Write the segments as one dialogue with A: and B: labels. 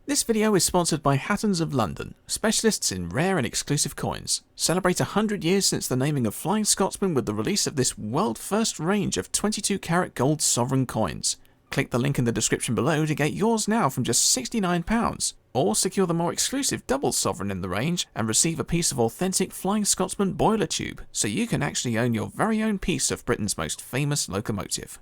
A: This video is sponsored by Hattons of London, specialists in rare and exclusive coins. Celebrate 100 years since the naming of Flying Scotsman with the release of this world-first range of 22-carat gold sovereign coins. Click the link in the description below to get yours now from just £69, or secure the more exclusive double sovereign in the range and receive a piece of authentic Flying Scotsman boiler tube, so you can actually own your very own piece of Britain's most famous locomotive.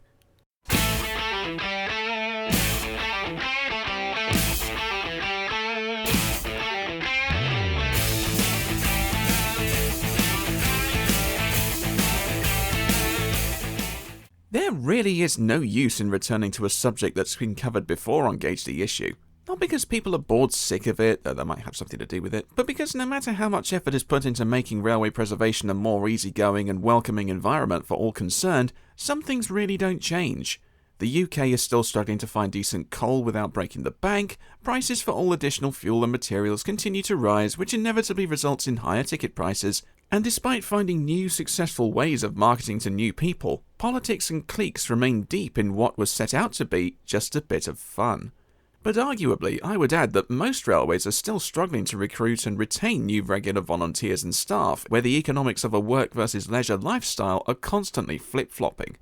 A: There really is no use in returning to a subject that's been covered before on Gauge the Issue. Not because people are bored sick of it, though that might have something to do with it, but because no matter how much effort is put into making railway preservation a more easygoing and welcoming environment for all concerned, some things really don't change. The UK is still struggling to find decent coal without breaking the bank, prices for all additional fuel and materials continue to rise, which inevitably results in higher ticket prices, and despite finding new successful ways of marketing to new people, politics and cliques remain deep in what was set out to be just a bit of fun. But arguably, I would add that most railways are still struggling to recruit and retain new regular volunteers and staff, where the economics of a work versus leisure lifestyle are constantly flip-flopping.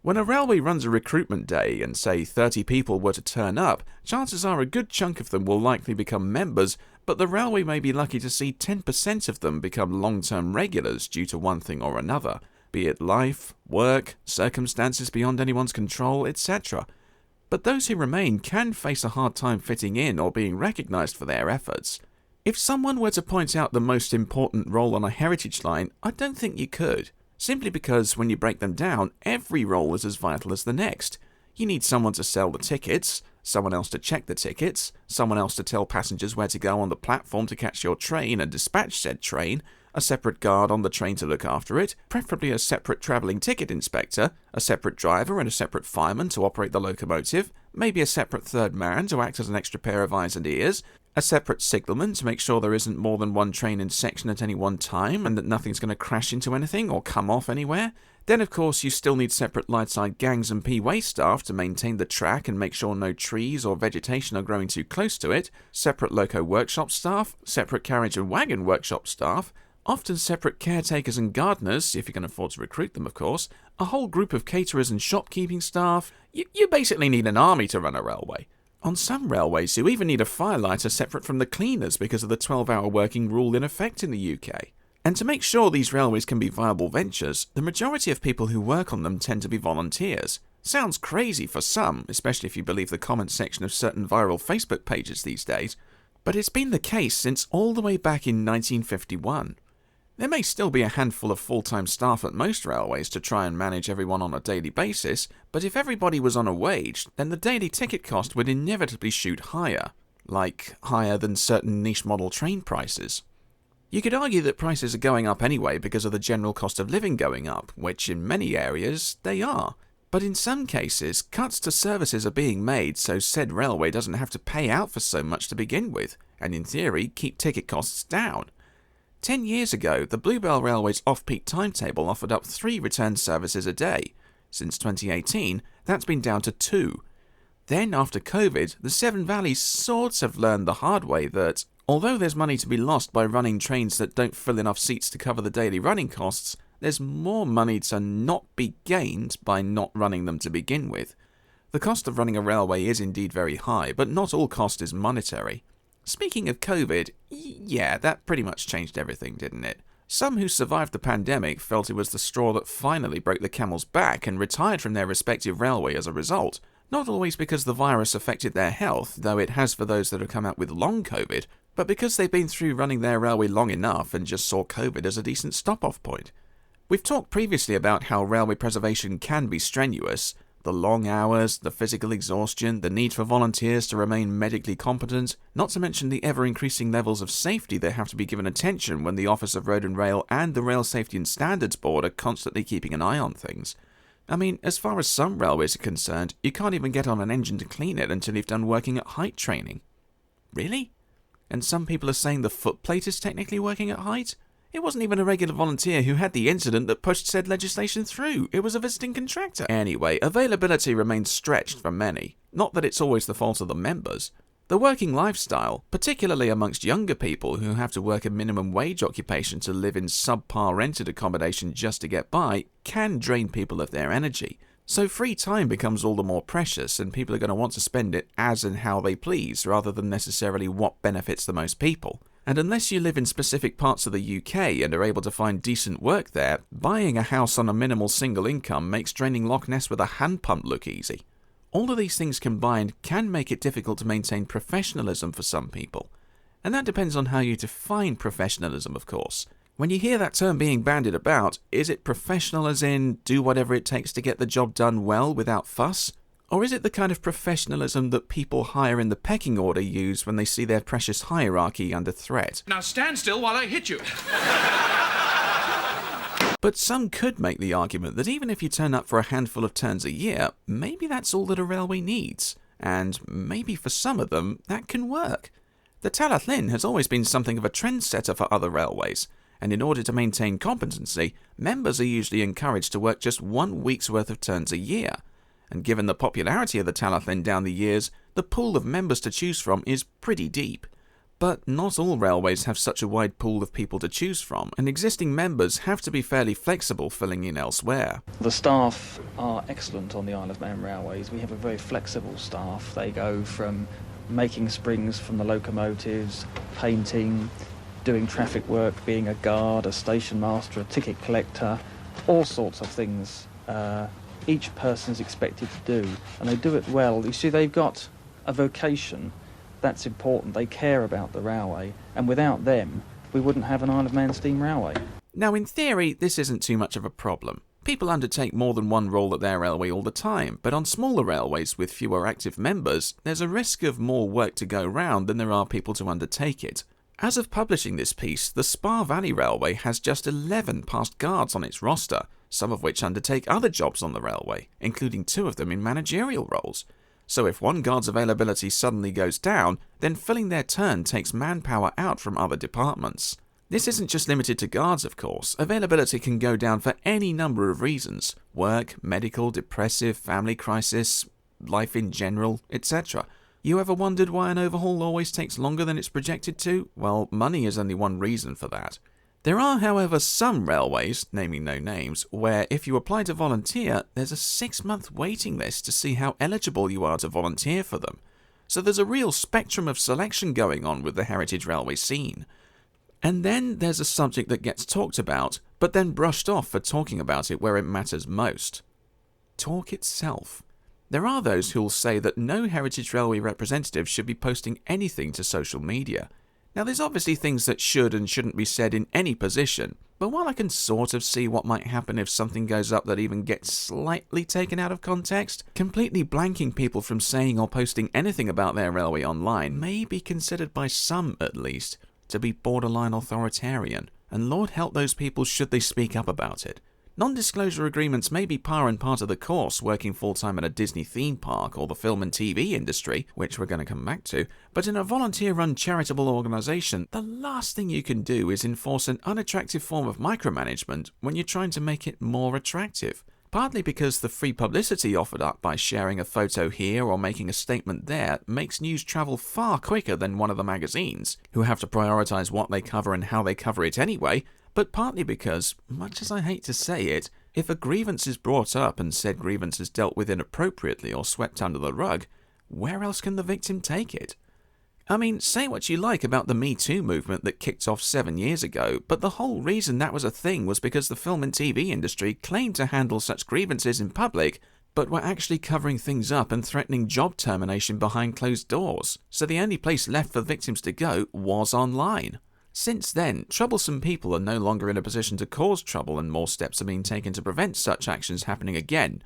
A: When a railway runs a recruitment day and say 30 people were to turn up, chances are a good chunk of them will likely become members, but the railway may be lucky to see 10% of them become long-term regulars due to one thing or another, be it life, work, circumstances beyond anyone's control, etc. But those who remain can face a hard time fitting in or being recognised for their efforts. If someone were to point out the most important role on a heritage line, I don't think you could. Simply because when you break them down, every role is as vital as the next. You need someone to sell the tickets, someone else to check the tickets, someone else to tell passengers where to go on the platform to catch your train and dispatch said train, a separate guard on the train to look after it, preferably a separate travelling ticket inspector, a separate driver and a separate fireman to operate the locomotive, maybe a separate third man to act as an extra pair of eyes and ears, a separate signalman to make sure there isn't more than one train in section at any one time and that nothing's going to crash into anything or come off anywhere. Then of course you still need separate lightside gangs and P-way staff to maintain the track and make sure no trees or vegetation are growing too close to it, separate loco workshop staff, separate carriage and wagon workshop staff, often separate caretakers and gardeners, if you can afford to recruit them of course, a whole group of caterers and shopkeeping staff. You basically need an army to run a railway. On some railways, you even need a firelighter separate from the cleaners because of the 12-hour working rule in effect in the UK. And to make sure these railways can be viable ventures, the majority of people who work on them tend to be volunteers. Sounds crazy for some, especially if you believe the comments section of certain viral Facebook pages these days, but it's been the case since all the way back in 1951. There may still be a handful of full-time staff at most railways to try and manage everyone on a daily basis, but if everybody was on a wage, then the daily ticket cost would inevitably shoot higher, like higher than certain niche model train prices. You could argue that prices are going up anyway because of the general cost of living going up, which in many areas they are. But in some cases, cuts to services are being made so said railway doesn't have to pay out for so much to begin with, and in theory keep ticket costs down. 10 years ago, the Bluebell Railway's off-peak timetable offered up 3 return services a day. Since 2018, that's been down to 2. Then, after COVID, the Seven Valleys sort of learned the hard way that, although there's money to be lost by running trains that don't fill enough seats to cover the daily running costs, there's more money to not be gained by not running them to begin with. The cost of running a railway is indeed very high, but not all cost is monetary. Speaking of COVID, yeah, that pretty much changed everything, didn't it? Some who survived the pandemic felt it was the straw that finally broke the camel's back and retired from their respective railway as a result. Not always because the virus affected their health, though it has for those that have come out with long COVID, but because they've been through running their railway long enough and just saw COVID as a decent stop-off point. We've talked previously about how railway preservation can be strenuous. The long hours, the physical exhaustion, the need for volunteers to remain medically competent, not to mention the ever-increasing levels of safety that have to be given attention when the Office of Road and Rail and the Rail Safety and Standards Board are constantly keeping an eye on things. I mean, as far as some railways are concerned, you can't even get on an engine to clean it until you've done working at height training. Really? And some people are saying the footplate is technically working at height? It wasn't even a regular volunteer who had the incident that pushed said legislation through. It was a visiting contractor. Anyway, availability remains stretched for many. Not that it's always the fault of the members. The working lifestyle, particularly amongst younger people who have to work a minimum wage occupation to live in subpar rented accommodation just to get by, can drain people of their energy. So free time becomes all the more precious, and people are going to want to spend it as and how they please, rather than necessarily what benefits the most people. And unless you live in specific parts of the UK and are able to find decent work there, buying a house on a minimal single income makes draining Loch Ness with a hand pump look easy. All of these things combined can make it difficult to maintain professionalism for some people. And that depends on how you define professionalism, of course. When you hear that term being bandied about, is it professional as in do whatever it takes to get the job done well without fuss? Or is it the kind of professionalism that people higher in the pecking order use when they see their precious hierarchy under threat?
B: Now stand still while I hit you.
A: But some could make the argument that even if you turn up for a handful of turns a year, maybe that's all that a railway needs. And maybe for some of them, that can work. The Tallaght Linn has always been something of a trendsetter for other railways, and in order to maintain competency, members are usually encouraged to work just 1 week's worth of turns a year. And given the popularity of the Tallaght Linn down the years, the pool of members to choose from is pretty deep. But not all railways have such a wide pool of people to choose from, and existing members have to be fairly flexible filling in elsewhere.
C: The staff are excellent on the Isle of Man railways. We have a very flexible staff. They go from making springs from the locomotives, painting, doing traffic work, being a guard, a station master, a ticket collector, all sorts of things each person is expected to do, and they do it well. You see, they've got a vocation. That's important. They care about the railway, and without them, we wouldn't have an Isle of Man steam railway.
A: Now, in theory, this isn't too much of a problem. People undertake more than one role at their railway all the time, but on smaller railways with fewer active members, there's a risk of more work to go round than there are people to undertake it. As of publishing this piece, the Spa Valley Railway has just 11 past guards on its roster, some of which undertake other jobs on the railway, including 2 of them in managerial roles. So if one guard's availability suddenly goes down, then filling their turn takes manpower out from other departments. This isn't just limited to guards, of course. Availability can go down for any number of reasons: work, medical, depressive, family crisis, life in general, etc. You ever wondered why an overhaul always takes longer than it's projected to? Well, money is only one reason for that. There are, however, some railways, naming no names, where if you apply to volunteer, there's a 6-month waiting list to see how eligible you are to volunteer for them. So there's a real spectrum of selection going on with the heritage railway scene. And then there's a subject that gets talked about, but then brushed off for talking about it where it matters most. Talk itself. There are those who'll say that no heritage railway representative should be posting anything to social media. Now, there's obviously things that should and shouldn't be said in any position, but while I can sort of see what might happen if something goes up that even gets slightly taken out of context, completely blanking people from saying or posting anything about their railway online may be considered by some, at least, to be borderline authoritarian, and Lord help those people should they speak up about it. Non-disclosure agreements may be par and part of the course working full-time at a Disney theme park or the film and TV industry, which we're going to come back to, but in a volunteer-run charitable organisation, the last thing you can do is enforce an unattractive form of micromanagement when you're trying to make it more attractive. Partly because the free publicity offered up by sharing a photo here or making a statement there makes news travel far quicker than one of the magazines, who have to prioritise what they cover and how they cover it anyway, but partly because, much as I hate to say it, if a grievance is brought up and said grievance is dealt with inappropriately or swept under the rug, where else can the victim take it? I mean, say what you like about the Me Too movement that kicked off 7 years ago, but the whole reason that was a thing was because the film and TV industry claimed to handle such grievances in public, but were actually covering things up and threatening job termination behind closed doors, so the only place left for victims to go was online. Since then, troublesome people are no longer in a position to cause trouble, and more steps are being taken to prevent such actions happening again.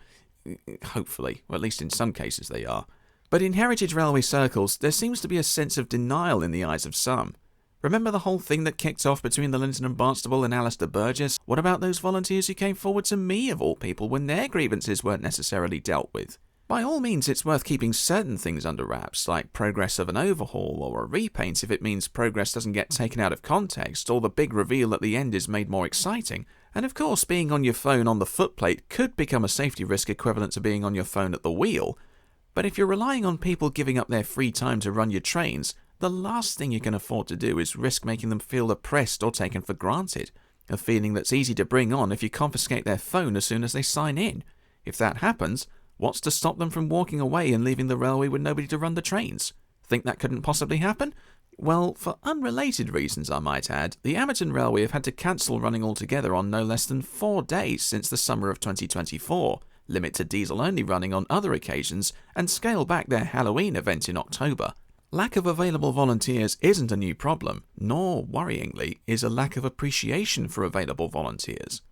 A: Hopefully, or at least in some cases they are. But in heritage railway circles, there seems to be a sense of denial in the eyes of some. Remember the whole thing that kicked off between the Linton and Barnstable and Alistair Burgess? What about those volunteers who came forward to me, of all people, when their grievances weren't necessarily dealt with? By all means, it's worth keeping certain things under wraps, like progress of an overhaul or a repaint if it means progress doesn't get taken out of context or the big reveal at the end is made more exciting. And of course, being on your phone on the footplate could become a safety risk equivalent to being on your phone at the wheel. But if you're relying on people giving up their free time to run your trains, the last thing you can afford to do is risk making them feel oppressed or taken for granted. A feeling that's easy to bring on if you confiscate their phone as soon as they sign in. If that happens, what's to stop them from walking away and leaving the railway with nobody to run the trains? Think that couldn't possibly happen? Well, for unrelated reasons, I might add, the Amazon Railway have had to cancel running altogether on no less than 4 days since the summer of 2024, limit to diesel-only running on other occasions, and scale back their Halloween event in October. Lack of available volunteers isn't a new problem, nor, worryingly, is a lack of appreciation for available volunteers.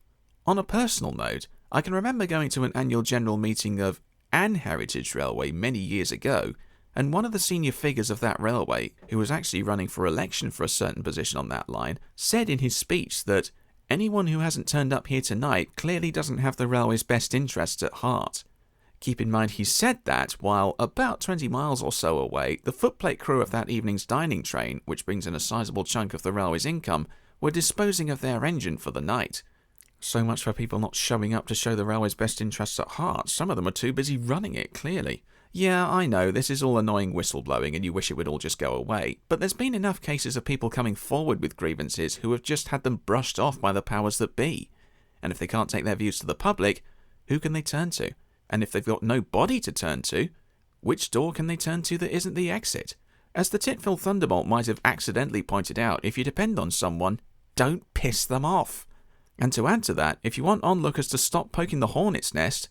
A: On a personal note, I can remember going to an annual general meeting of an Heritage Railway many years ago, and one of the senior figures of that railway, who was actually running for election for a certain position on that line, said in his speech that anyone who hasn't turned up here tonight clearly doesn't have the railway's best interests at heart. Keep in mind he said that while about 20 miles or so away, the footplate crew of that evening's dining train, which brings in a sizable chunk of the railway's income, were disposing of their engine for the night. So much for people not showing up to show the railway's best interests at heart. Some of them are too busy running it, clearly. Yeah, I know, this is all annoying whistleblowing and you wish it would all just go away, but there's been enough cases of people coming forward with grievances who have just had them brushed off by the powers that be. And if they can't take their views to the public, who can they turn to? And if they've got no body to turn to, which door can they turn to that isn't the exit? As the Titfield Thunderbolt might have accidentally pointed out, if you depend on someone, don't piss them off. And to add to that, if you want onlookers to stop poking the hornet's nest,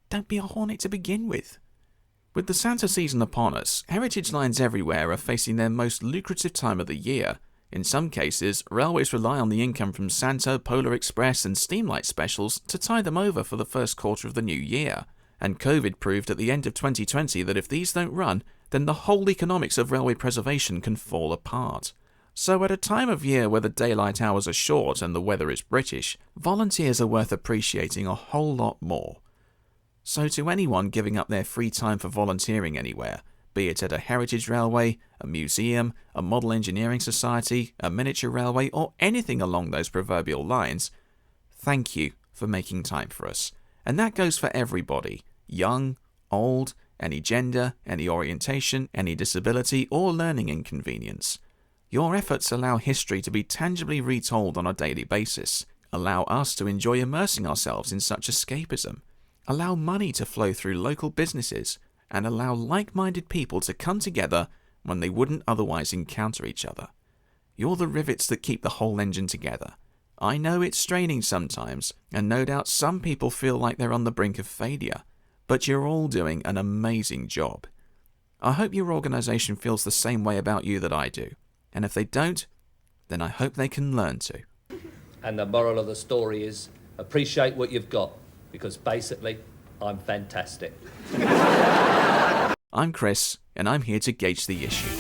A: don't be a hornet to begin with. With the Santa season upon us, heritage lines everywhere are facing their most lucrative time of the year. In some cases, railways rely on the income from Santa, Polar Express and Steamlight specials to tie them over for the first quarter of the new year. And COVID proved at the end of 2020 that if these don't run, then the whole economics of railway preservation can fall apart. So at a time of year where the daylight hours are short and the weather is British, volunteers are worth appreciating a whole lot more. So to anyone giving up their free time for volunteering anywhere, be it at a heritage railway, a museum, a model engineering society, a miniature railway, or anything along those proverbial lines, thank you for making time for us. And that goes for everybody, young, old, any gender, any orientation, any disability, or learning inconvenience. Your efforts allow history to be tangibly retold on a daily basis, allow us to enjoy immersing ourselves in such escapism, allow money to flow through local businesses, and allow like-minded people to come together when they wouldn't otherwise encounter each other. You're the rivets that keep the whole engine together. I know it's straining sometimes, and no doubt some people feel like they're on the brink of failure, but you're all doing an amazing job. I hope your organisation feels the same way about you that I do, and if they don't, then I hope they can learn to.
B: And the moral of the story is, appreciate what you've got, because basically, I'm fantastic.
A: I'm Chris, and I'm here to gauge the issue.